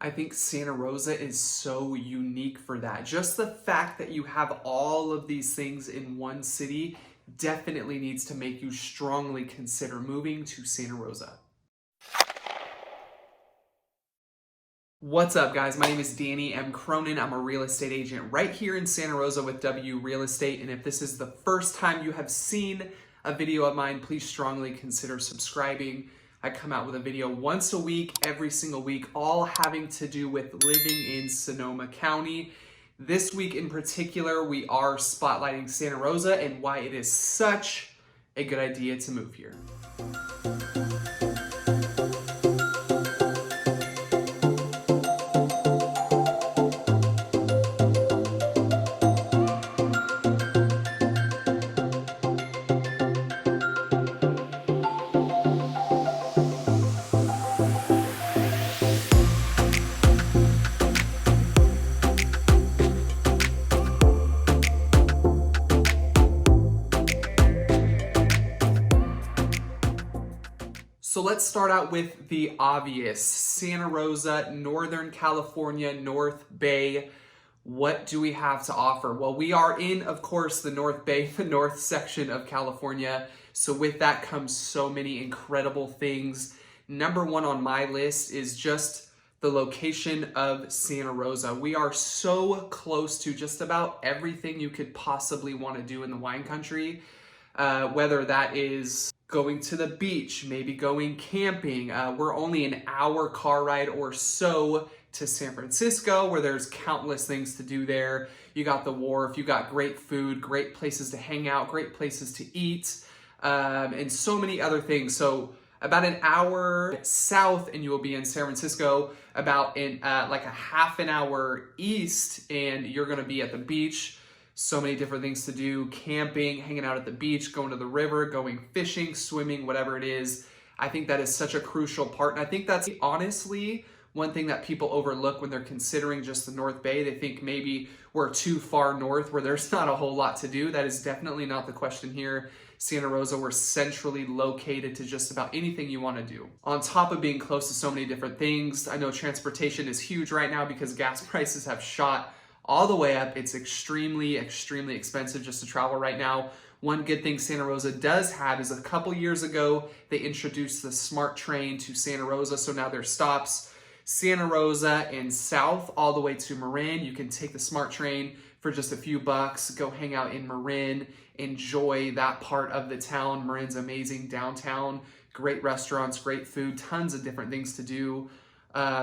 I think Santa Rosa is so unique for that. Just the fact that you have all of these things in one city definitely needs to make you strongly consider moving to Santa Rosa. What's up, guys? My name is Danny M. Cronin. I'm a real estate agent right here in Santa Rosa with W Real Estate. And if this is the first time you have seen a video of mine, please strongly consider subscribing. I come out with a video once a week, every single week, all having to do with living in Sonoma County. This week in particular, we are spotlighting Santa Rosa and why it is such a good idea to move here. So let's start out with the obvious. Santa Rosa, Northern California, North Bay. What do we have to offer? Well, we are in, of course, the North Bay, the north section of California. So with that comes so many incredible things. Number one on my list is just the location of Santa Rosa. We are so close to just about everything you could possibly want to do in the wine country, whether that is going to the beach, maybe going camping. We're only an hour car ride or so to San Francisco, where there's countless things to do there. You got the wharf, you got great food, great places to hang out, great places to eat, and so many other things. So about an hour south and you will be in San Francisco, about in like a half an hour east and you're gonna be at the beach. So many different things to do, camping, hanging out at the beach, going to the river, going fishing, swimming, whatever it is. I think that is such a crucial part. And I think that's honestly one thing that people overlook when they're considering just the North Bay. They think maybe we're too far north where there's not a whole lot to do. That is definitely not the question here. Santa Rosa, we're centrally located to just about anything you want to do. On top of being close to so many different things, I know transportation is huge right now because gas prices have shot all the way up. It's extremely expensive just to travel right now. One good thing Santa Rosa does have is a couple years ago, they introduced the SMART train to Santa Rosa. So now there's stops Santa Rosa and south all the way to Marin. You can take the SMART train for just a few bucks, go hang out in Marin, enjoy that part of the town. Marin's amazing downtown, great restaurants, great food, tons of different things to do.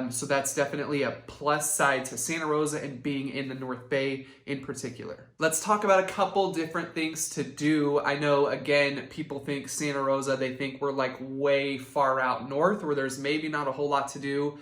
So that's definitely a plus side to Santa Rosa and being in the North Bay in particular. Let's talk about a couple different things to do. I know, again, people think Santa Rosa, they think we're like way far out north where there's maybe not a whole lot to do.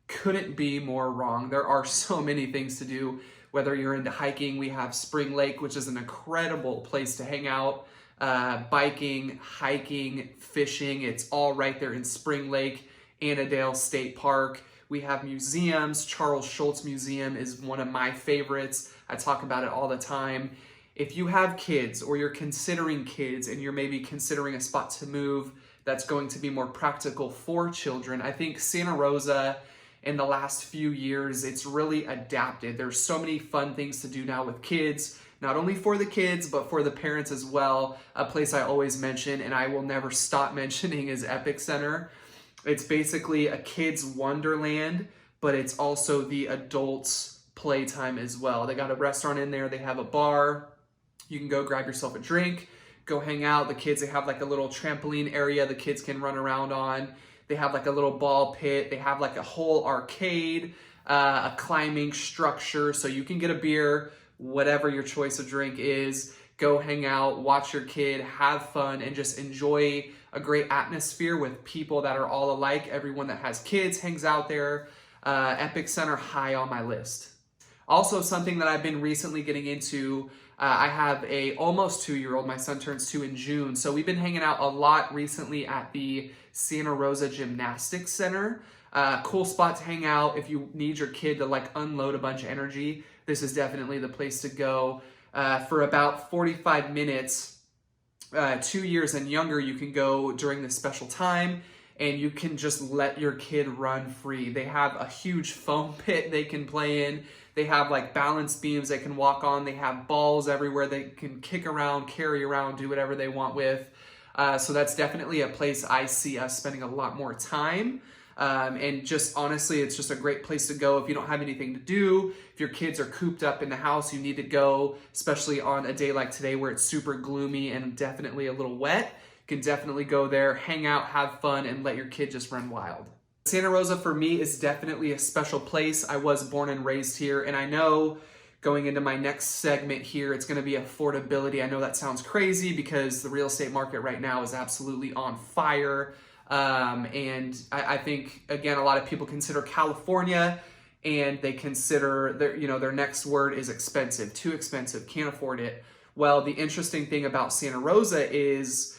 Couldn't be more wrong. There are so many things to do. Whether you're into hiking, we have Spring Lake, which is an incredible place to hang out. Biking, hiking, fishing, it's all right there in Spring Lake. Annandale State Park. We have museums. Charles Schulz Museum is one of my favorites. I talk about it all the time. If you have kids or you're considering kids and you're maybe considering a spot to move that's going to be more practical for children, I think Santa Rosa in the last few years, it's really adapted. There's so many fun things to do now with kids, not only for the kids, but for the parents as well. A place I always mention and I will never stop mentioning is Epic Center. It's basically a kid's wonderland, but it's also the adults' playtime as well. They got a restaurant in there. They have a bar. You can go grab yourself a drink, go hang out. The kids, they have like a little trampoline area the kids can run around on. They have like a little ball pit. They have like a whole arcade, a climbing structure. So you can get a beer, whatever your choice of drink is. Go hang out, watch your kid, have fun, and just enjoy a great atmosphere with people that are all alike. Everyone that has kids hangs out there. Epic Center, high on my list. Also, something that I've been recently getting into, I have a almost 2-year-old. My son turns 2 in June. So we've been hanging out a lot recently at the Santa Rosa Gymnastics Center. Cool spot to hang out if you need your kid to like unload a bunch of energy. This is definitely the place to go. For about 45 minutes, 2 years and younger, you can go during this special time and you can just let your kid run free. They have a huge foam pit they can play in. They have like balance beams they can walk on. They have balls everywhere they can kick around, carry around, do whatever they want with. So that's definitely a place I see us spending a lot more time. And just honestly, it's just a great place to go if you don't have anything to do. If your kids are cooped up in the house, you need to go, especially on a day like today where it's super gloomy and definitely a little wet. You can definitely go there, hang out, have fun, and let your kid just run wild. Santa Rosa for me is definitely a special place. I was born and raised here, and I know going into my next segment here, it's going to be affordability. I know that sounds crazy because the real estate market right now is absolutely on fire. And I think, again, a lot of people consider California, and they consider their next word is expensive, too expensive, can't afford it. Well, the interesting thing about Santa Rosa is,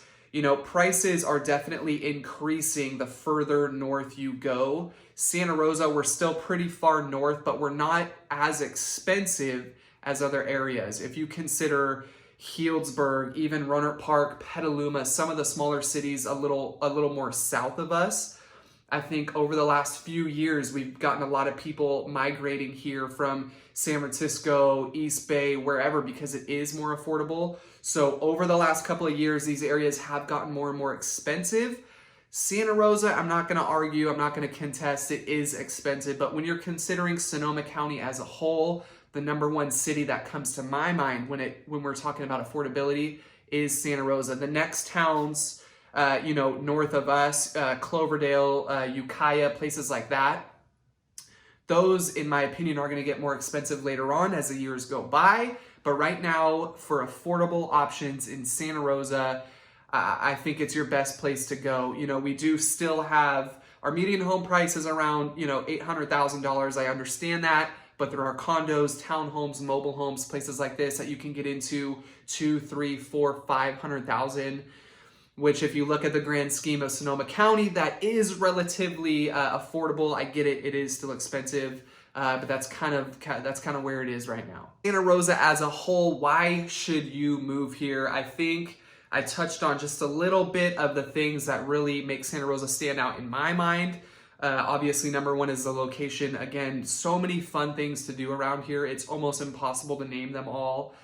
prices are definitely increasing the further north you go. Santa Rosa, we're still pretty far north, but we're not as expensive as other areas. If you consider Healdsburg, even Rohnert Park, Petaluma, some of the smaller cities a little more south of us, I think over the last few years, we've gotten a lot of people migrating here from San Francisco, East Bay, wherever, because it is more affordable. So over the last couple of years, these areas have gotten more and more expensive. Santa Rosa, I'm not going to argue, I'm not going to contest, it is expensive. But when you're considering Sonoma County as a whole, the number one city that comes to my mind when we're talking about affordability is Santa Rosa. The next towns, north of us, Cloverdale, Ukiah, places like that, those, in my opinion, are going to get more expensive later on as the years go by. But right now, for affordable options in Santa Rosa, I think it's your best place to go. We do still have our median home price is around, $800,000. I understand that. But there are condos, townhomes, mobile homes, places like this that you can get into 200,000, 300,000, 400,000, 500,000, which if you look at the grand scheme of Sonoma County, that is relatively affordable. I get it, it is still expensive, but that's kind of where it is right now. Santa Rosa as a whole, why should you move here? I think I touched on just a little bit of the things that really make Santa Rosa stand out in my mind. Obviously, number one is the location. Again, so many fun things to do around here. It's almost impossible to name them all.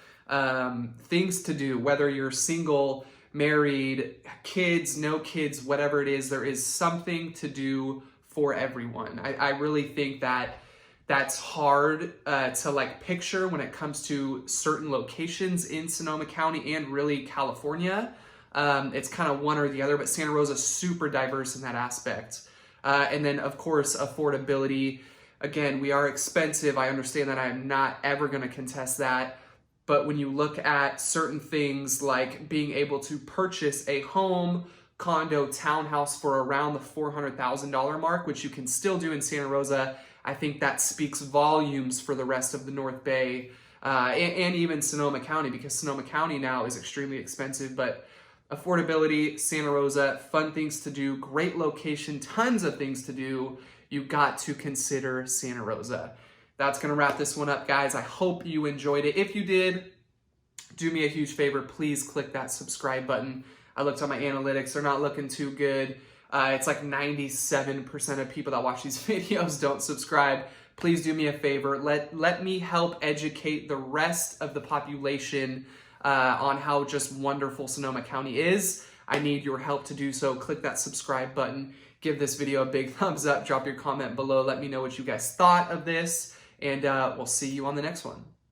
Things to do, whether you're single, married, kids, no kids, whatever it is, there is something to do for everyone. I really think that's hard to picture when it comes to certain locations in Sonoma County and really California. It's kind of one or the other, but Santa Rosa is super diverse in that aspect. And then, of course, affordability. Again, we are expensive. I understand that. I am not ever going to contest that. But when you look at certain things like being able to purchase a home, condo, townhouse for around the $400,000 mark, which you can still do in Santa Rosa, I think that speaks volumes for the rest of the North Bay and even Sonoma County, because Sonoma County now is extremely expensive. But affordability, Santa Rosa, fun things to do, great location, tons of things to do. You got to consider Santa Rosa. That's going to wrap this one up, guys. I hope you enjoyed it. If you did, do me a huge favor. Please click that subscribe button. I looked on my analytics. They're not looking too good. It's like 97% of people that watch these videos don't subscribe. Please do me a favor. Let me help educate the rest of the population on how just wonderful Sonoma County is. I need your help to do so. Click that subscribe button. Give this video a big thumbs up. Drop your comment below. Let me know what you guys thought of this. And we'll see you on the next one.